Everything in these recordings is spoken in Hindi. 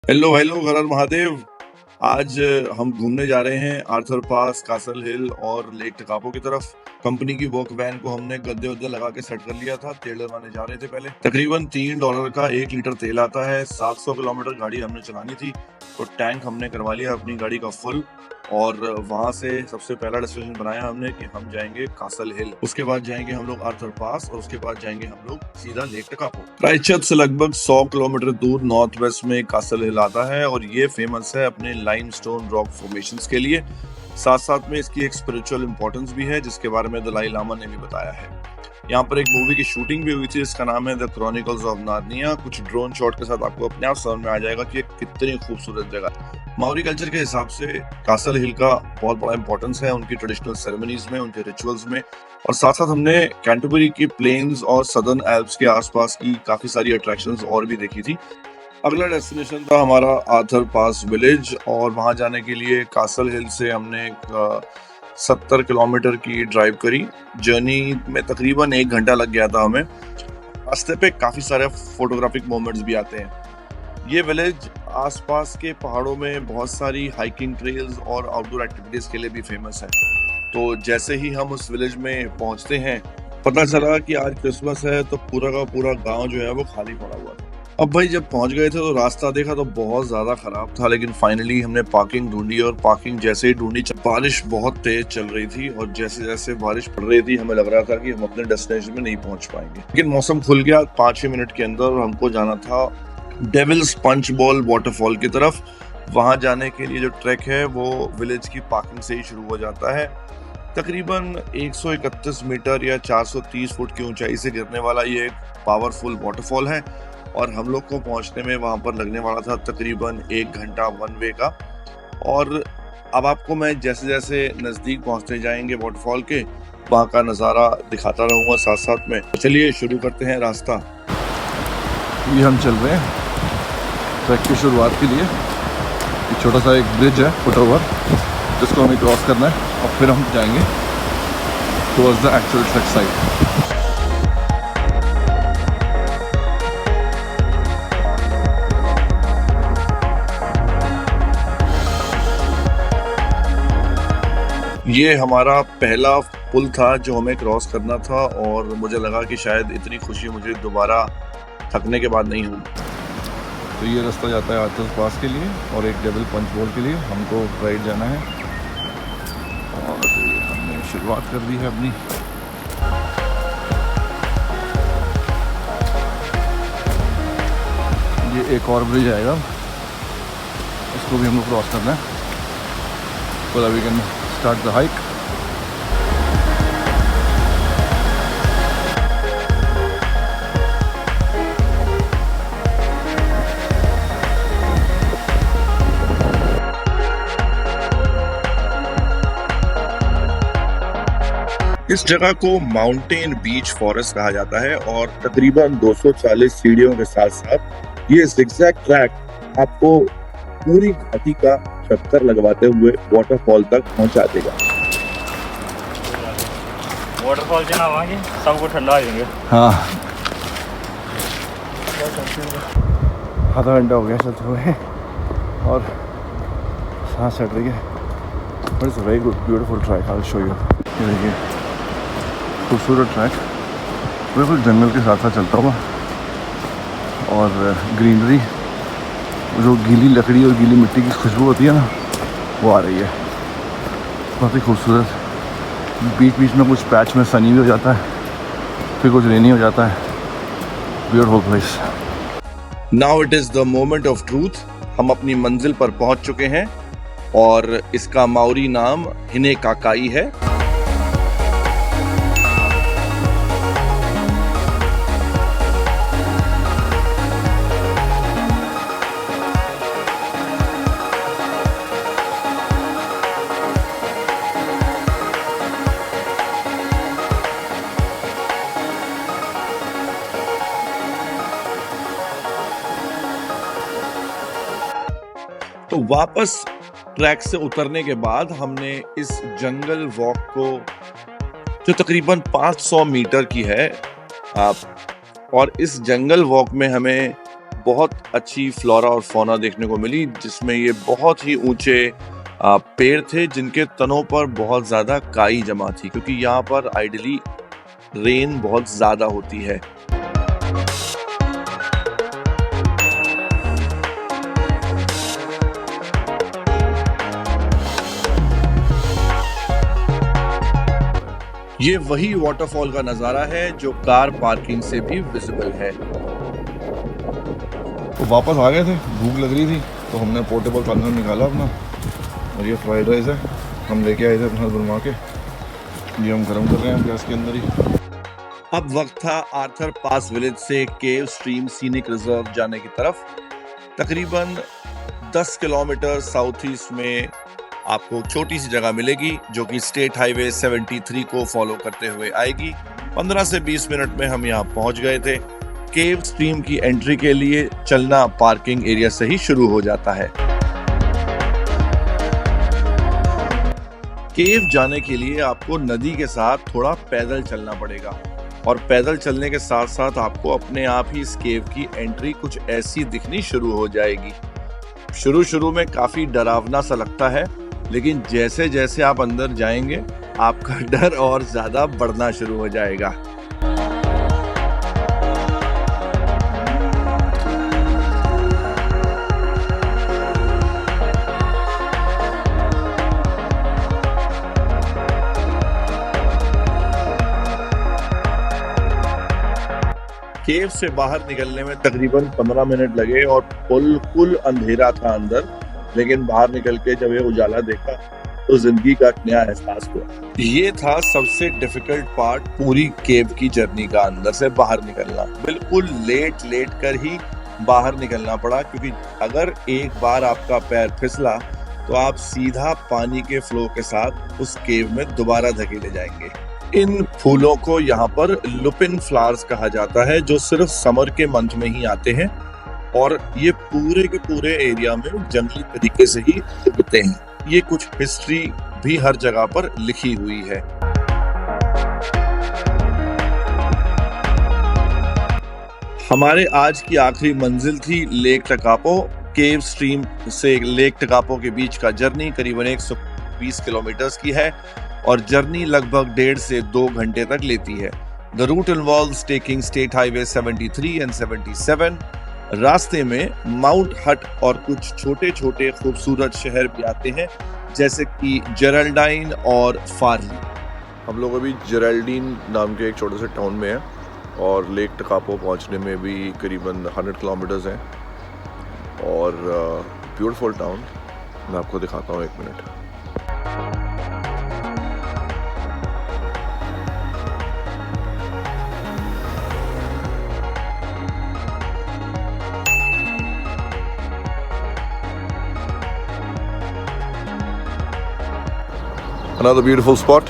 हेलो हेलो, हर हर महादेव। आज हम घूमने जा रहे हैं आर्थर पास, कासल हिल और लेक टकापो की तरफ। कंपनी की वर्क वैन को हमने गद्दे वद्दे लगा के सेट कर लिया था। तेल डलवाने जा रहे थे पहले। तकरीबन $3 का 1 लीटर तेल आता है। 700 किलोमीटर गाड़ी हमने चलानी थी, तो टैंक हमने करवा लिया अपनी गाड़ी का फुल। और वहां से सबसे पहला डेस्टिनेशन बनाया हमने कि हम जाएंगे कासल हिल, उसके बाद जाएंगे हम लोग आर्थर पास और उसके बाद जाएंगे हम लोग सीधा लेक टकापो। क्राइस्टचर्च से लगभग 100 किलोमीटर दूर नॉर्थ वेस्ट में कासल हिल आता है और ये फेमस है अपने लाइमस्टोन रॉक फॉर्मेशंस के लिए। साथ साथ में इसकी एक स्पिरिचुअल इंपॉर्टेंस भी है, जिसके बारे में दलाई लामा ने भी बताया है। यहाँ पर एक मूवी की शूटिंग भी हुई थी, इसका नाम है द क्रॉनिकल्स ऑफ नार्निया। कुछ ड्रोन शॉट के साथ आपको अपने आप समझ में आ जाएगा कि ये कितनी खूबसूरत जगह है। माओरी कल्चर के हिसाब से कासल हिल का बहुत बड़ा इंपॉर्टेंस है उनकी ट्रेडिशनल सेरेमनीज में, उनके रिचुअल्स में। और साथ साथ हमने कैंटरबरी की प्लेन्स और सदर्न एल्प्स के आसपास की काफी सारी अट्रैक्शंस और भी देखी थी। अगला डेस्टिनेशन था हमारा आर्थर पास विलेज, और वहां जाने के लिए कासल हिल से हमने 70 किलोमीटर की ड्राइव करी। जर्नी में तकरीबन 1 घंटा लग गया था हमें। रास्ते पे काफी सारे फोटोग्राफिक मोमेंट्स भी आते हैं। ये विलेज आसपास के पहाड़ों में बहुत सारी हाइकिंग ट्रेल्स और आउटडोर एक्टिविटीज के लिए भी फेमस है। तो जैसे ही हम उस विलेज में पहुंचते हैं, पता चला कि आज क्रिसमस है, तो पूरा का पूरा गांव जो है वो खाली पड़ा हुआ था। अब भाई जब पहुंच गए थे तो रास्ता देखा तो बहुत ज्यादा खराब था, लेकिन फाइनली हमने पार्किंग ढूंढी और पार्किंग जैसे ही ढूंढी, बारिश बहुत तेज चल रही थी और जैसे जैसे बारिश पड़ रही थी हमें लग रहा था कि हम अपने डेस्टिनेशन में नहीं पहुंच पाएंगे। लेकिन मौसम खुल गया 5-6 मिनट के अंदर और हमको जाना था डेविल्स पंच बॉल वाटरफॉल की तरफ। वहां जाने के लिए जो ट्रैक है वो विलेज की पार्किंग से ही शुरू हो जाता है। तकरीबन 131 मीटर या 430 फुट की ऊंचाई से गिरने वाला ये एक पावरफुल वाटरफॉल है और हम लोग को पहुंचने में वहां पर लगने वाला था तकरीबन 1 घंटा वन वे का। और अब आपको मैं जैसे जैसे नजदीक पहुंचते जाएंगे वाटरफॉल के, वहां का नज़ारा दिखाता रहूंगा साथ साथ में। चलिए शुरू करते हैं रास्ता। ये हम चल रहे हैं ट्रैक की शुरुआत के लिए। एक छोटा सा एक ब्रिज है फुट ओवर, जिसको हमें क्रॉस करना है और फिर हम जाएंगे towards the actual track side. ये हमारा पहला पुल था जो हमें क्रॉस करना था और मुझे लगा कि शायद इतनी खुशी मुझे दोबारा थकने के बाद नहीं होगी। तो ये रास्ता जाता है आर्थर पास के लिए और एक डेविल पंच बॉल के लिए हमको राइट जाना है। और हमने शुरुआत कर दी है अपनी। ये एक और ब्रिज आएगा, इसको भी हमको क्रॉस करना है। तो we can start the hike. इस जगह को माउंटेन बीच फॉरेस्ट कहा जाता है और तकरीबन 240 सीढ़ियों के साथ साथ ये जिगजैग ट्रैक आपको पूरी घाटी का चक्कर लगवाते हुए वाटरफॉल तक पहुंचा देगा। वाटरफॉल के नाम आगे सबको ठंडा आएंगे। हाँ, आधा घंटा हो गया चलते हुए और सांस चढ़ रही है। But it's very good beautiful track. I will show you. ये देखिए खूबसूरत ट्रैक, बिल्कुल जंगल के साथ साथ चलता हुआ और ग्रीनरी, जो गीली लकड़ी और गीली मिट्टी की खुशबू होती है ना, वो आ रही है। बहुत ही खूबसूरत। बीच बीच में कुछ पैच में सनी भी हो जाता है, फिर कुछ रेनी हो जाता है। Beautiful place. Now it is the moment of truth. हम अपनी मंजिल पर पहुंच चुके हैं और इसका माओरी नाम हिने काकाई है। तो वापस ट्रैक से उतरने के बाद हमने इस जंगल वॉक को, जो तकरीबन 500 मीटर की है, और इस जंगल वॉक में हमें बहुत अच्छी फ्लोरा और फौना देखने को मिली, जिसमें ये बहुत ही ऊंचे पेड़ थे जिनके तनों पर बहुत ज़्यादा काई जमा थी, क्योंकि यहाँ पर आइडली रेन बहुत ज़्यादा होती है। ये वही वाटरफॉल का नज़ारा है जो कार पार्किंग से भी विजिबल है। तो वापस आ गए थे, भूख लग रही थी तो हमने पोर्टेबल खाना निकाला अपना, और ये फ्राइड राइस है, हम लेके आए थे अपना बनवा के, ये हम गर्म कर रहे हैं गैस के अंदर ही। अब वक्त था आर्थर पास विलेज से केव स्ट्रीम सीनिक रिजर्व जाने की तरफ। तकरीबन 10 किलोमीटर साउथ ईस्ट में आपको छोटी सी जगह मिलेगी जो कि स्टेट हाईवे 73 को फॉलो करते हुए आएगी। 15 से 20 मिनट में हम यहाँ पहुंच गए थे। केव स्ट्रीम की एंट्री के लिए चलना पार्किंग एरिया से ही शुरू हो जाता है। केव जाने के लिए आपको नदी के साथ थोड़ा पैदल चलना पड़ेगा, और पैदल चलने के साथ साथ आपको अपने आप ही इस केव की एंट्री कुछ ऐसी दिखनी शुरू हो जाएगी। शुरू में काफी डरावना सा लगता है, लेकिन जैसे जैसे आप अंदर जाएंगे आपका डर और ज्यादा बढ़ना शुरू हो जाएगा। केव से बाहर निकलने में तकरीबन 15 मिनट लगे और बिल्कुल अंधेरा था अंदर, लेकिन बाहर निकल के जब ये उजाला देखा तो जिंदगी का नया एहसास हुआ। ये था सबसे डिफिकल्ट पार्ट पूरी केव की जर्नी का, अंदर से बाहर निकलना। बिल्कुल लेट कर ही बाहर निकलना पड़ा, क्योंकि अगर एक बार आपका पैर फिसला तो आप सीधा पानी के फ्लो के साथ उस केव में दोबारा धकेले जाएंगे। इन फूलों को यहाँ पर लुपिन फ्लावर्स कहा जाता है, जो सिर्फ समर के मंथ में ही आते हैं, और ये पूरे के पूरे एरिया में जंगली तरीके से ही उगते हैं। ये कुछ हिस्ट्री भी हर जगह पर लिखी हुई है। हमारे आज की आखिरी मंजिल थी लेक टकापो। केव स्ट्रीम से लेक टकापो के बीच का जर्नी करीबन 120 किलोमीटर की है, और जर्नी लगभग 1.5 से 2 घंटे तक लेती है। The route involves taking state highway 73 and 77। रास्ते में माउंट हट और कुछ छोटे छोटे खूबसूरत शहर भी आते हैं, जैसे कि जेरल्डाइन और फार्ली। हम लोग अभी जेरल्डीन नाम के एक छोटे से टाउन में हैं, और लेक टकापो पहुंचने में भी करीबन 100 किलोमीटर्स हैं, और ब्यूटीफुल टाउन। मैं आपको दिखाता हूँ, 1 minute. Another beautiful spot.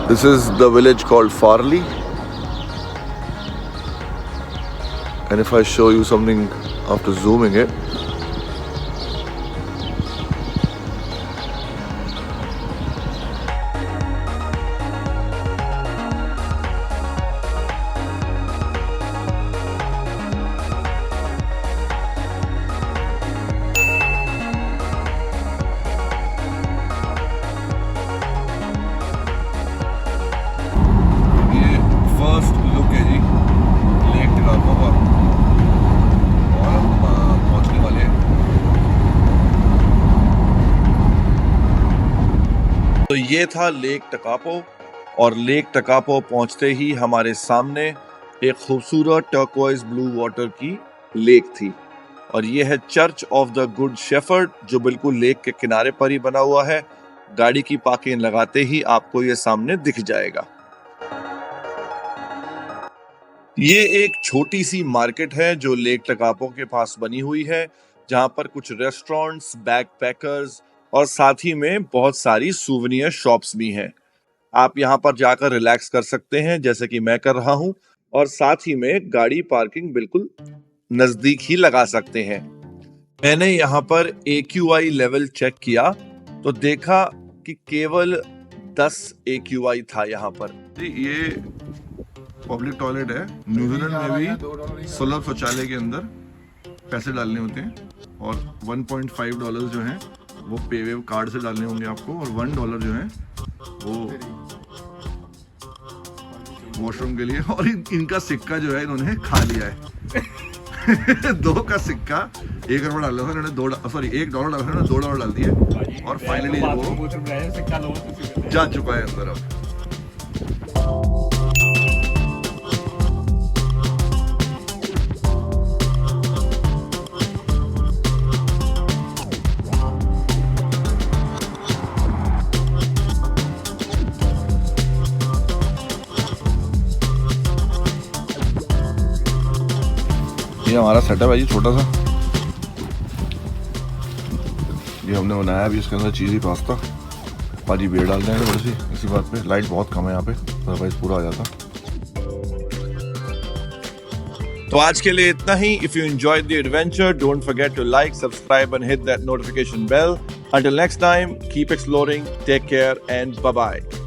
This is the village called Farley, and if I show you something after zooming it, तो ये था लेक टकापो, और लेक टकापो पहुंचते ही हमारे सामने एक खूबसूरत टर्कोइज ब्लू वाटर की लेक थी, और ये है church of the good shepherd, जो बिल्कुल लेक के किनारे पर ही बना हुआ है। गाड़ी की पार्किंग लगाते ही आपको ये सामने दिख जाएगा। ये एक छोटी सी मार्केट है जो लेक टकापो के पास बनी हुई है, जहां पर कुछ रेस्टोरेंट्स, बैकपैकर्स और साथ ही में बहुत सारी सूवेनियर शॉप्स भी हैं। आप यहाँ पर जाकर रिलैक्स कर सकते हैं, जैसे कि मैं कर रहा हूँ, और साथ ही में गाड़ी पार्किंग बिल्कुल नजदीक ही लगा सकते हैं। मैंने यहाँ पर AQI लेवल चेक किया तो देखा कि केवल 10 AQI था यहाँ पर। ये पब्लिक टॉयलेट है। न्यूजीलैंड में भी सुलभ शौचालय के अंदर पैसे डालने होते हैं और $1.5 जो हैं वो पेवेव कार्ड से डालने होंगे आपको, और $1 जो है वो वॉशरूम के लिए। और इनका सिक्का जो है इन्होंने खा लिया है। 2 का सिक्का, 1 रुपया डाला था इन्होंने, $1 डाला था इन्होंने, $2 डाल दिए और फाइनली वो जा चुका है अंदर अब। ये हमारा सेटअप है जी छोटा सा, ये हमने बनाया अभी। इसके अंदर चीज़ी पास्ता, पाजी बेर डाल देंगे थोड़ी सी, इसी बात पे। लाइट बहुत कम है यहाँ पे, अदरवाइज पूरा आ जाता। तो आज के लिए इतना ही। If you enjoyed the adventure, don't forget to like, subscribe and hit that notification bell. Until next time, keep exploring, take care and bye bye.